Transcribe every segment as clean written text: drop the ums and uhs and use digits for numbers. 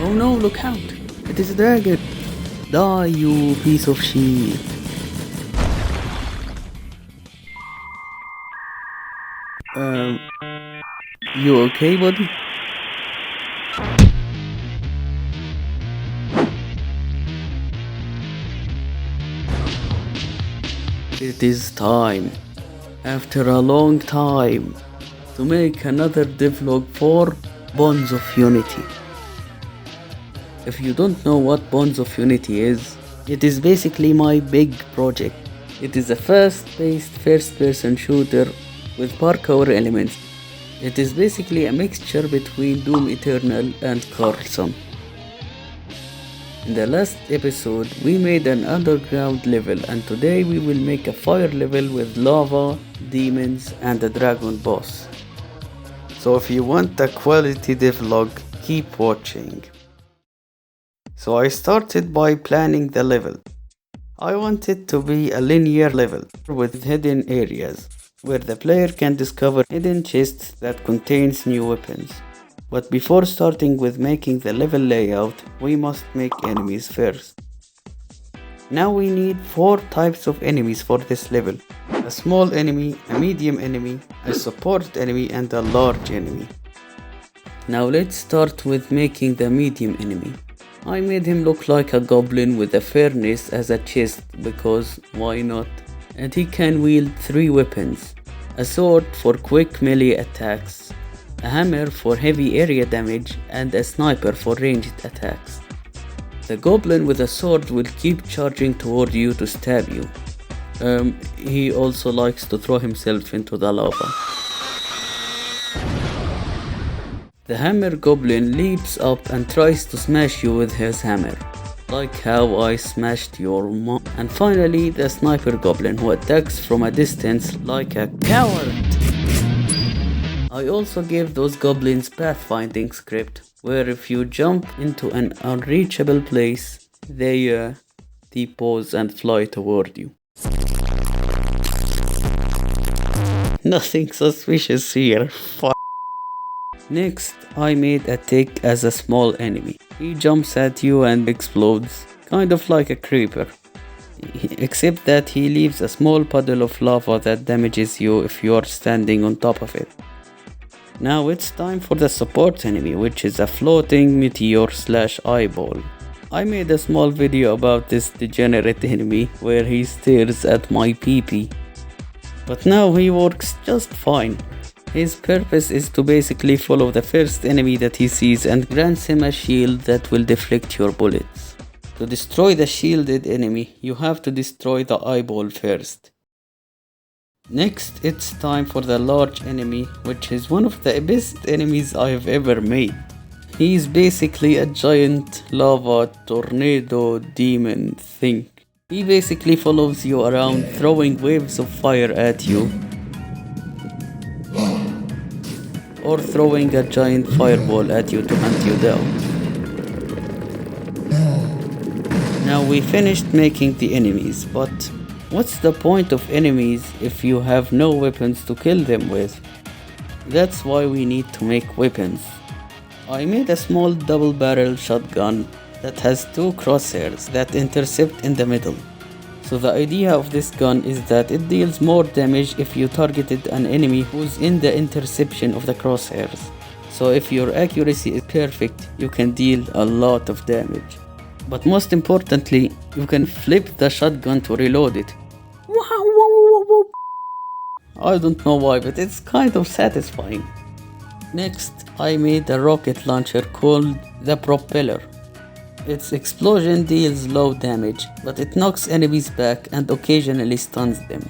Oh no, look out! It is a dragon! Die, you piece of shit! Um, you okay, buddy? It is time, after a long time, to make another devlog for Bonds of Unity. If you don't know what Bonds of Unity is, it is basically my big project. It is a fast-paced first-person shooter with parkour elements. It is basically a mixture between Doom Eternal and Carlson. In the last episode, we made an underground level, and today we will make a fire level with lava, demons, and a dragon boss. So if you want a quality devlog, keep watching. So I started by planning the level. I want it to be a linear level with hidden areas, where the player can discover hidden chests that contains new weapons. But before starting with making the level layout, we must make enemies first. Now we need 4 types of enemies for this level. A small enemy, a medium enemy, a support enemy, and a large enemy. Now let's start with making the medium enemy. I made him look like a goblin with a furnace as a chest because why not? And he can wield 3 weapons. A sword for quick melee attacks, a hammer for heavy area damage, and a sniper for ranged attacks. The goblin with a sword will keep charging toward you to stab you. He also likes to throw himself into the lava. The hammer goblin leaps up and tries to smash you with his hammer, like how I smashed your mom. And finally, the sniper goblin who attacks from a distance like a coward. I also gave those goblins pathfinding script, where if you jump into an unreachable place, they pause and fly toward you. Nothing suspicious here. Next, I made a tick as a small enemy. He jumps at you and explodes, kind of like a creeper. Except that he leaves a small puddle of lava that damages you if you are standing on top of it. Now it's time for the support enemy, which is a floating meteor/eyeball. I made a small video about this degenerate enemy where he stares at my pee-pee. But now he works just fine. His purpose is to basically follow the first enemy that he sees and grants him a shield that will deflect your bullets. To destroy the shielded enemy, you have to destroy the eyeball first. Next, it's time for the large enemy, which is one of the best enemies I have ever made. He is basically a giant lava tornado demon thing. He basically follows you around, throwing waves of fire at you, or throwing a giant fireball at you to hunt you down. Now we finished making the enemies, but what's the point of enemies if you have no weapons to kill them with? That's why we need to make weapons. I made a small double-barrel shotgun that has 2 crosshairs that intercept in the middle. So the idea of this gun is that it deals more damage if you targeted an enemy who's in the interception of the crosshairs. So if your accuracy is perfect, you can deal a lot of damage. But most importantly, you can flip the shotgun to reload it. I don't know why, but it's kind of satisfying. Next, I made a rocket launcher called the Propeller. Its explosion deals low damage, but it knocks enemies back and occasionally stuns them.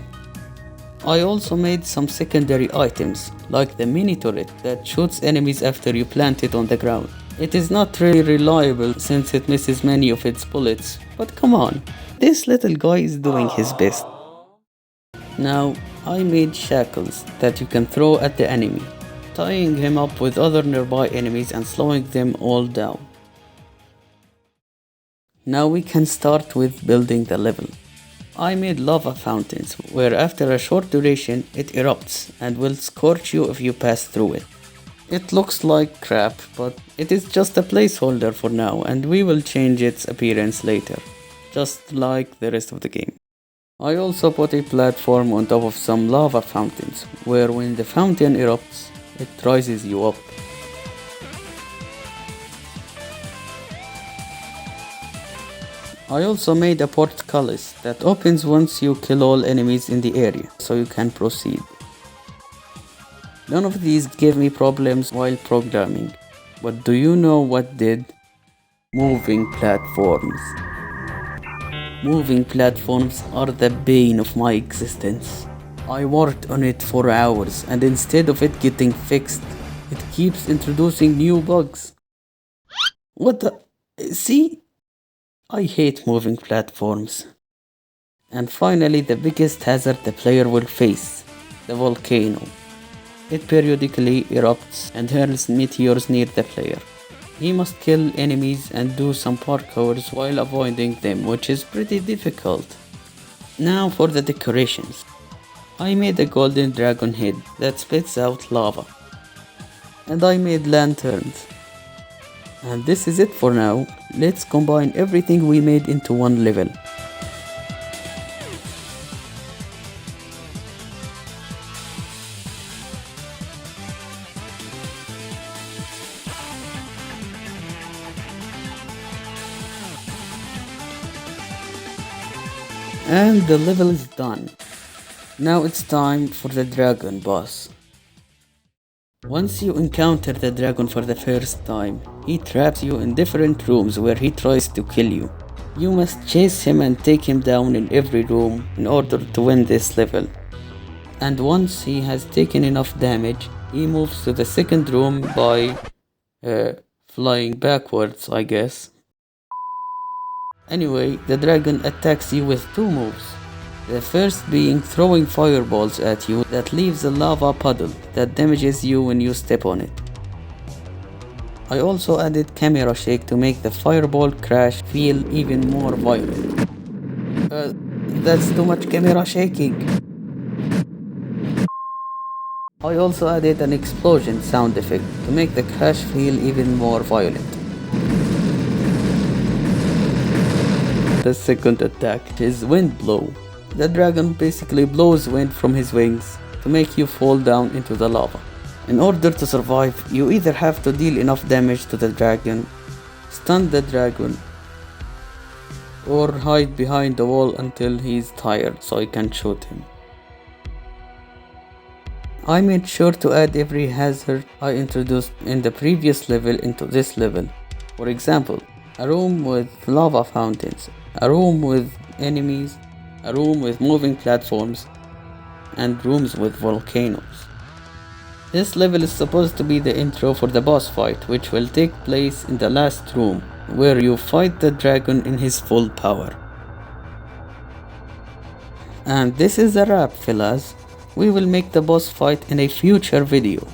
I also made some secondary items, like the mini turret that shoots enemies after you plant it on the ground. It is not really reliable since it misses many of its bullets, but come on, this little guy is doing his best. Now, I made shackles that you can throw at the enemy, tying him up with other nearby enemies and slowing them all down. Now we can start with building the level. I made lava fountains, where after a short duration it erupts and will scorch you if you pass through it. It looks like crap, but it is just a placeholder for now, and we will change its appearance later, just like the rest of the game. I also put a platform on top of some lava fountains, where when the fountain erupts, it rises you up. I also made a portcullis that opens once you kill all enemies in the area, so you can proceed. None of these gave me problems while programming, but do you know what did? Moving platforms. Moving platforms are the bane of my existence. I worked on it for hours, and instead of it getting fixed, it keeps introducing new bugs. What the? See? I hate moving platforms. And finally, the biggest hazard the player will face, the volcano. It periodically erupts and hurls meteors near the player. He must kill enemies and do some parkours while avoiding them, which is pretty difficult. Now for the decorations. I made a golden dragon head that spits out lava. And I made lanterns. And this is it for now. Let's combine everything we made into one level. And the level is done. Now it's time for the dragon boss. Once you encounter the dragon for the first time, he traps you in different rooms where he tries to kill you. You must chase him and take him down in every room in order to win this level. And once he has taken enough damage, he moves to the second room by flying backwards, I guess. Anyway, the dragon attacks you with two moves. The first being throwing fireballs at you that leaves a lava puddle that damages you when you step on it. I also added camera shake to make the fireball crash feel even more violent. That's too much camera shaking. I also added an explosion sound effect to make the crash feel even more violent. The second attack is wind blow. The dragon basically blows wind from his wings to make you fall down into the lava. In order to survive, you either have to deal enough damage to the dragon, stun the dragon, or hide behind the wall until he's tired so you can shoot him. I made sure to add every hazard I introduced in the previous level into this level. For example, a room with lava fountains, a room with enemies, a room with moving platforms, and rooms with volcanoes. This level is supposed to be the intro for the boss fight, which will take place in the last room, where you fight the dragon in his full power. And this is a wrap, fellas. We will make the boss fight in a future video.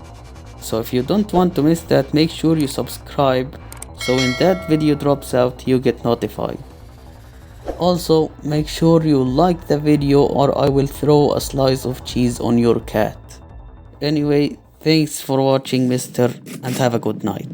So if you don't want to miss that, make sure you subscribe, so when that video drops out, you get notified. Also, make sure you like the video or I will throw a slice of cheese on your cat. Anyway, thanks for watching, mister, and have a good night.